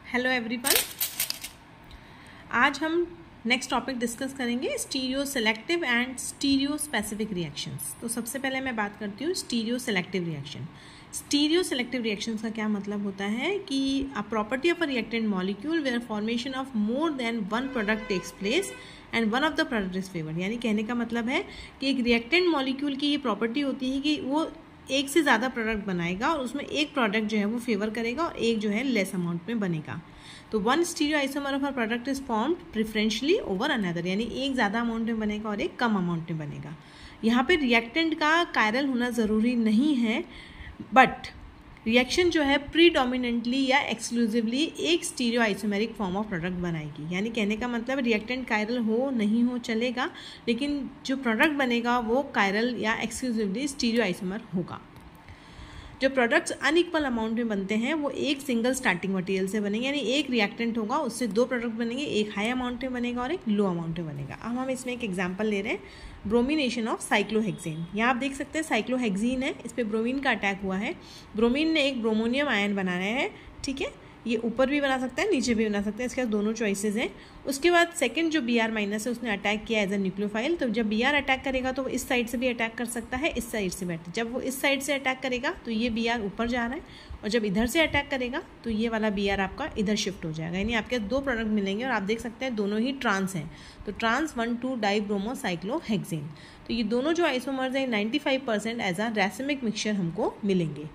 Hello everyone, आज हम next topic discuss करेंगे stereo selective and stereo specific reactions. तो सबसे पहले मैं बात करती हूँ stereo selective reaction. Stereo selective reactions का क्या मतलब होता है कि a property of a reactant molecule where formation of more than one product takes place and one of the product is favoured. यानी कहने का मतलब है कि एक रिएक्टेंट मॉलिक्यूल की ये प्रॉपर्टी होती है कि वो एक से ज़्यादा प्रोडक्ट बनाएगा और उसमें एक प्रोडक्ट जो है वो फेवर करेगा और एक जो है लेस अमाउंट में बनेगा। तो one stereo isomer of a product is formed preferentially over another, यानी एक ज़्यादा अमाउंट में बनेगा और एक कम अमाउंट में बनेगा। यहाँ पे रिएक्टेंट का कायरल होना ज़रूरी नहीं है, बट रिएक्शन जो है प्रीडोमिनेंटली या एक्सक्लूसिवली एक stereo isomeric form of product बनाएगी। यानी कहने का मतलब रिएक्टेंट कायरल हो नहीं हो चलेगा, लेकिन जो प्रोडक्ट बनेगा वो कायरल या एक्सक्लूसिवली स्टीरियो आइसोमर होगा। जो प्रोडक्ट्स अनइक्वल अमाउंट में बनते हैं वो एक सिंगल स्टार्टिंग मटेरियल से बनेंगे, यानी एक रिएक्टेंट होगा उससे दो प्रोडक्ट बनेंगे, एक हाई अमाउंट में बनेगा और एक लो अमाउंट में बनेगा। अब हम इसमें एक एग्जांपल ले रहे हैं, ब्रोमिनेशन ऑफ साइक्लोहेक्सेन। यहाँ आप देख सकते हैं साइक्लोहेक्सीन है, इस पर ब्रोमीन का अटैक हुआ है। ब्रोमीन ने एक ब्रोमोनियम आयन बनाया है, ठीक है, ये ऊपर भी बना सकता है नीचे भी बना सकता है, इसके दोनों चॉइसेस हैं। उसके बाद सेकंड जो Br माइनस है उसने अटैक किया एज अ न्यूक्लियोफाइल। तो जब Br अटैक करेगा तो वो इस साइड से भी अटैक कर सकता है, इस साइड से भी। जब वो इस साइड से अटैक करेगा तो ये Br ऊपर जा रहा है, और जब इधर से अटैक करेगा तो ये वाला Br आपका इधर शिफ्ट हो जाएगा। यानी आपके दो प्रोडक्ट मिलेंगे और आप देख सकते हैं दोनों ही ट्रांस हैं, तो ट्रांस 1,2-डाइब्रोमोसाइक्लोहेक्सेन। तो ये दोनों जो आइसोमर्स हैं 95% एज अ रैसिमिक मिक्सचर हमको मिलेंगे।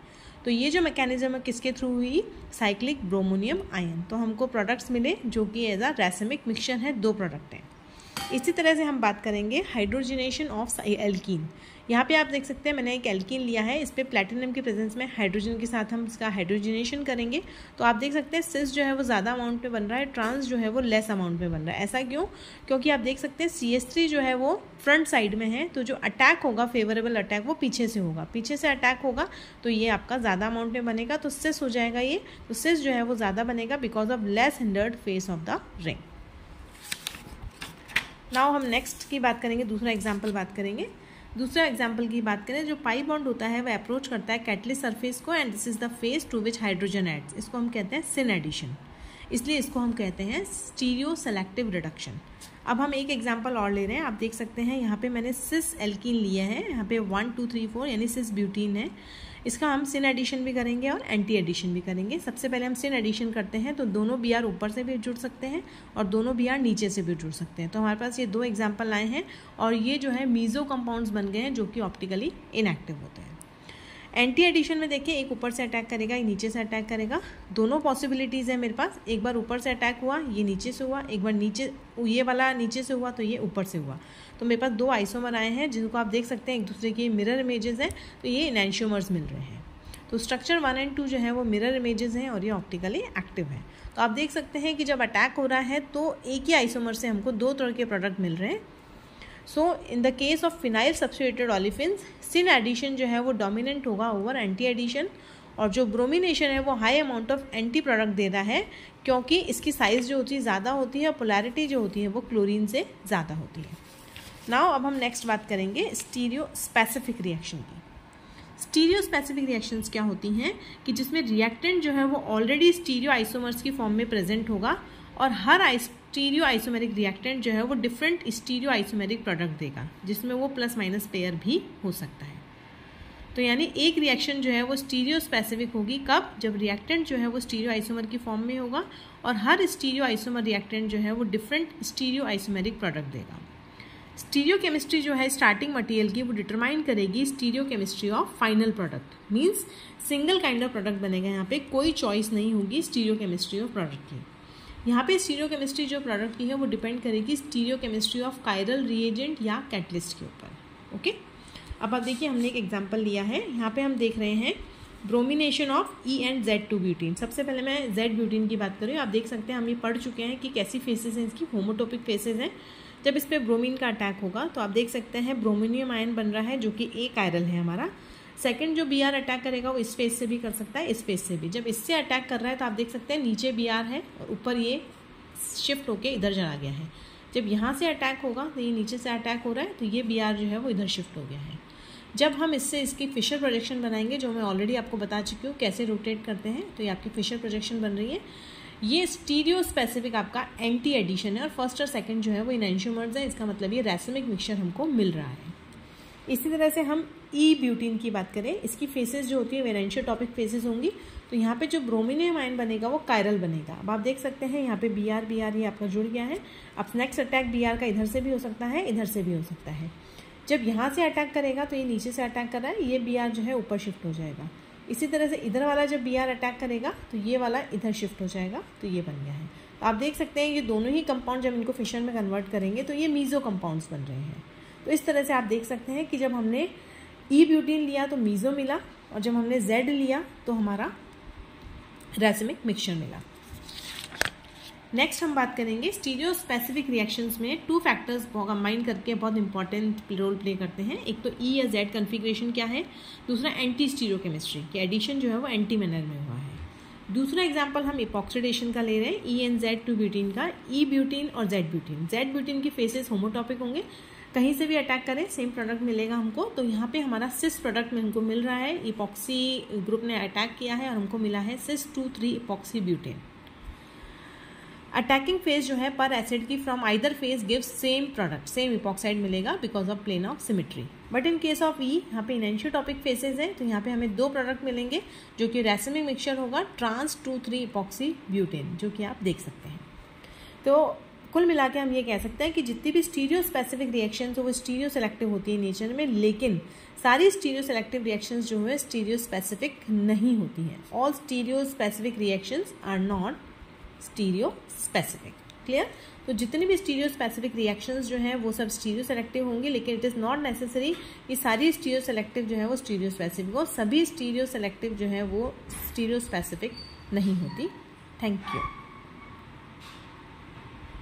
तो ये जो मैकेनिज्म है किसके थ्रू हुई? Cyclic bromonium ion. तो हमको प्रोडक्ट्स मिले जो कि एज अ रैसिमिक मिक्सचर है, दो प्रोडक्ट हैं। इसी तरह से हम बात करेंगे हाइड्रोजनेशन ऑफ एल्कीन। यहाँ पे आप देख सकते हैं मैंने एक एल्कीन लिया है, इस पर प्लैटिनम की प्रेजेंस में हाइड्रोजन के साथ हम इसका हाइड्रोजनेशन करेंगे। तो आप देख सकते हैं सिस जो है वो ज़्यादा अमाउंट में बन रहा है, ट्रांस जो है वो लेस अमाउंट में बन रहा है। ऐसा क्यों? क्योंकि आप देख सकते हैं CH3 जो है वो फ्रंट साइड में है, तो जो अटैक होगा फेवरेबल अटैक वो पीछे से होगा। पीछे से अटैक होगा तो ये आपका ज़्यादा अमाउंट में बनेगा, तो सिस हो जाएगा ये। तो सिस जो है वो ज़्यादा बनेगा because of less hindered face of the ring. Now हम नेक्स्ट की बात करेंगे, दूसरा एग्जाम्पल बात करेंगे। दूसरा एग्जाम्पल की बात करें, जो पाई बॉन्ड होता है वह अप्रोच करता है कैटलिस्ट सरफेस को, and this is the face to which hydrogen adds. इसको हम कहते हैं सिन एडिशन, इसलिए इसको हम कहते हैं स्टीरियो सेलेक्टिव रिडक्शन। अब हम एक एग्जाम्पल और ले रहे हैं, आप देख सकते हैं यहाँ पे मैंने सिस एल्कीन लिया है, यहाँ पे 1 2 3 4 यानी सिस ब्यूटीन है। इसका हम सिन एडिशन भी करेंगे और एंटी एडिशन भी करेंगे। सबसे पहले हम सिन एडिशन करते हैं, तो दोनों Br ऊपर से भी जुड़ सकते हैं और दोनों Br नीचे से भी जुड़ सकते हैं। तो हमारे पास ये दो एग्जाम्पल आए हैं और ये जो है मीजो कंपाउंड्स बन गए हैं जो कि ऑप्टिकली इनएक्टिव होते हैं। एंटी एडिशन में देखिए एक ऊपर से अटैक करेगा, एक नीचे से अटैक करेगा। दोनों पॉसिबिलिटीज़ है मेरे पास, एक बार ऊपर से अटैक हुआ ये नीचे से हुआ, एक बार नीचे ये वाला नीचे से हुआ तो ये ऊपर से हुआ। तो मेरे पास दो आइसोमर आए हैं जिनको आप देख सकते हैं एक दूसरे के मिरर इमेजेस हैं, तो ये एनेंशियोमर्स मिल रहे हैं। तो स्ट्रक्चर 1 और 2 जो है वो मिरर इमेजेस हैं और ये ऑप्टिकली एक्टिव है। तो आप देख सकते हैं कि जब अटैक हो रहा है तो एक ही आइसोमर से हमको दो तरह के प्रोडक्ट मिल रहे हैं। So in the case of phenyl substituted olefins syn addition जो है वो डोमिनेंट होगा ओवर एंटी एडिशन, और जो ब्रोमिनेशन है वो high amount of anti product दे रहा है क्योंकि इसकी साइज़ जो होती है ज़्यादा होती है और पोलैरिटी जो होती है वो क्लोरीन से ज़्यादा होती है। नाउ अब हम नेक्स्ट बात करेंगे स्टीरियो स्पेसिफिक रिएक्शन की। स्टीरियो स्पेसिफिक रिएक्शंस क्या होती हैं कि जिसमें रिएक्टेंट जो है वो ऑलरेडी स्टीरियो आइसोमर्स की फॉर्म में प्रेजेंट होगा और हर स्टीरियो आइसोमेरिक रिएक्टेंट जो है वो डिफरेंट स्टीरियो आइसोमेरिक प्रोडक्ट देगा, जिसमें वो प्लस माइनस पेयर भी हो सकता है। तो यानी एक रिएक्शन जो है वो स्टीरियो स्पेसिफिक होगी कब? जब रिएक्टेंट जो है वो स्टीरियो आइसोमर की फॉर्म में होगा और हर स्टीरियो आइसोमर रिएक्टेंट जो है वो डिफरेंट स्टीरियो आइसोमेरिक प्रोडक्ट देगा। स्टीरियो केमिस्ट्री जो है स्टार्टिंग मटेरियल की वो डिटरमाइन करेगी stereo chemistry of final product, means single kind of product बनेगा। यहाँ पे कोई चॉइस नहीं होगी स्टीरियो केमिस्ट्री ऑफ प्रोडक्ट की। यहाँ पे स्टीरियो केमिस्ट्री जो प्रोडक्ट की है वो डिपेंड करेगी stereo chemistry of chiral reagent या कैटलिस्ट के ऊपर। ओके, अब आप देखिए हमने एक एग्जांपल लिया है, यहाँ पे हम देख रहे हैं bromination of E and Z2 butene. सबसे पहले मैं Z ब्यूटीन की बात करूँ, आप देख सकते हैं हम ये पढ़ चुके हैं कि कैसी फेसेस हैं इसकी, होमोटोपिक फेसेस हैं। जब इस पर ब्रोमीन का अटैक होगा तो आप देख सकते हैं ब्रोमिनियम आयन बन रहा है जो कि एक कायरल है हमारा। सेकंड जो Br अटैक करेगा वो इस फेस से भी कर सकता है, इस फेस से भी। जब इससे अटैक कर रहा है तो आप देख सकते हैं नीचे Br है और ऊपर ये शिफ्ट होके इधर चला गया है। जब यहाँ से अटैक होगा तो ये नीचे से अटैक हो रहा है तो ये Br जो है वो इधर शिफ्ट हो गया है। जब हम इससे इसकी फिशर प्रोजेक्शन बनाएंगे, जो मैं ऑलरेडी आपको बता चुकी हूँ कैसे रोटेट करते हैं, तो ये आपकी फिशर प्रोजेक्शन बन रही है। ये स्टीरियो स्पेसिफिक आपका एंटी एडिशन है और फर्स्ट और सेकंड जो है वो इनैंशियोमर्स है, इसका मतलब ये रैसमिक मिक्सचर हमको मिल रहा है। इसी तरह से हम ई ब्यूटीन की बात करें, इसकी फेसेस जो होती है वेलेंशियोटॉपिक फेसेस होंगी। तो यहाँ पे जो ब्रोमिनियम आयन बनेगा वो कायरल बनेगा। अब आप देख सकते हैं यहाँ पे बी आर ये आपका जुड़ गया है। अब नेक्स्ट अटैक बी आर का इधर से भी हो सकता है, इधर से भी हो सकता है। जब यहाँ से अटैक करेगा तो ये नीचे से अटैक कर रहा है, ये बी आर जो है ऊपर शिफ्ट हो जाएगा। इसी तरह से इधर वाला जब बी आर अटैक करेगा तो ये वाला इधर शिफ्ट हो जाएगा, तो ये बन गया है। तो आप देख सकते हैं ये दोनों ही कंपाउंड जब इनको फिशन में कन्वर्ट करेंगे तो ये मीजो कंपाउंड्स बन रहे हैं। तो इस तरह से आप देख सकते हैं कि जब हमने ई ब्यूटीन लिया तो मीजो मिला, और जब हमने जेड लिया तो हमारा रैसमिक मिक्सचर मिला। नेक्स्ट हम बात करेंगे स्टीरियो स्पेसिफिक रिएक्शंस में टू फैक्टर्स कंबाइन करके बहुत इंपॉर्टेंट रोल प्ले करते हैं। एक तो ई या जेड कन्फिग्रेशन क्या है, दूसरा एंटी स्टीरियो केमिस्ट्री कि एडिशन जो है वो एंटी मैनर में हुआ है। दूसरा एग्जांपल हम इपॉक्सिडेशन का ले रहे हैं, E and Z two butene का, ई ब्यूटीन और जेड ब्यूटीन। जेड ब्यूटीन की फेसेस होमोटॉपिक होंगे, कहीं से भी अटैक करें सेम प्रोडक्ट मिलेगा हमको। तो यहाँ पे हमारा सिस प्रोडक्ट में हमको मिल रहा है, इपॉक्सी ग्रुप ने अटैक किया है और हमको मिला है cis 2,3 epoxy butane. Attacking face जो है पर एसिड की from either face gives same product, same epoxide मिलेगा because of plane of symmetry. But in case of E यहाँ पे इनैंशियोटॉपिक फेसेस है, तो यहाँ पे हमें दो प्रोडक्ट मिलेंगे जो कि रैसमिक मिक्सचर होगा ट्रांस 2,3 इपॉक्सी ब्यूटेन, जो कि आप देख सकते हैं। तो कुल मिला के हम ये कह सकते हैं कि जितनी भी स्टीरियो स्पेसिफिक रिएक्शंस हो वो स्टीरियो सेलेक्टिव होती है नेचर में, लेकिन सारी स्टीरियो सेलेक्टिव रिएक्शंस जो है स्टीरियो स्पेसिफिक नहीं होती हैं। All stereo specific reactions are not stereo specific. Clear? तो जितनी भी स्टीरियो स्पेसिफिक रिएक्शंस जो हैं वो सब स्टीरियो सेलेक्टिव होंगे, लेकिन इट इज़ नॉट नेसेसरी कि सारी स्टीरियो सेलेक्टिव जो है वो स्टीरियो स्पेसिफिक हो। सभी स्टीरियो सेलेक्टिव जो है वो स्टीरियो स्पेसिफिक नहीं होती। Thank you.